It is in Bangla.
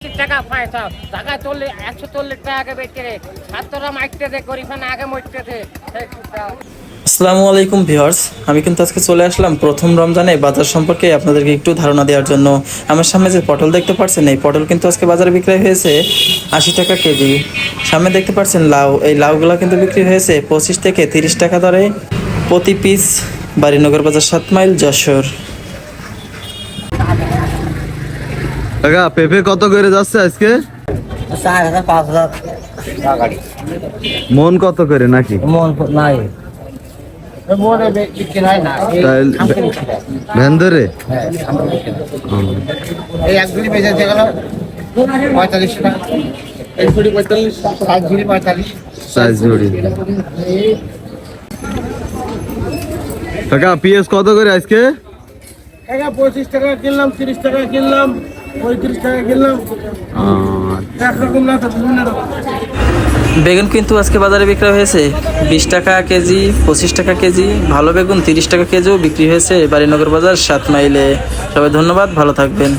টাকা পয়সা টাকা 140 টাকা বেচে রে ছাত্ররা মাইতে দে গরিবান আগে মরতে দে। আসসালামু আলাইকুম ভিউয়ার্স, আমি কিন্তু আজকে চলে আসলাম প্রথম রমজানে বাজার সম্পর্কে আপনাদেরকে একটু ধারণা দেওয়ার জন্য। আমার সামনে যে পটল দেখতে পাচ্ছেন, এই পটল কিন্তু আজকে বাজারে বিক্রি হয়েছে 80 টাকা কেজি। সামনে দেখতে পাচ্ছেন লাউ, এই লাউগুলো কিন্তু বিক্রি হয়েছে 25 থেকে 30 টাকা দরে প্রতি পিস। বাড়িনগর বাজার 7 মাইল যশোর। কাকা পেঁপে কত করে যাচ্ছে আজকে? 4,000 5,000 টাকা মন কত করে নাকি? মন নাই মনে বিক্রি হয় না ভ্যান ধরে? এই এক ঝুড়ি বেচে গেল 45 টাকা, এই ঝুড়ি 45, 7 ঝুড়ি 45, সাইজ জুড়ি। কাকা পিএস কত করে আজকে? 25 টাকা কিনলাম, 30 টাকা কিনলাম, 35 টাকা কিনলাম, একরকম না তো বিভিন্ন রকম। বেগুন কিন্তু আজকে বাজারে বিক্রি হয়েছে 20 টাকা কেজি, 25 টাকা কেজি। ভালো বেগুন 30 টাকা কেজিও বিক্রি হয়েছে বাড়িনগর বাজার 7 মাইলে। সবাই ধন্যবাদ, ভালো থাকবেন।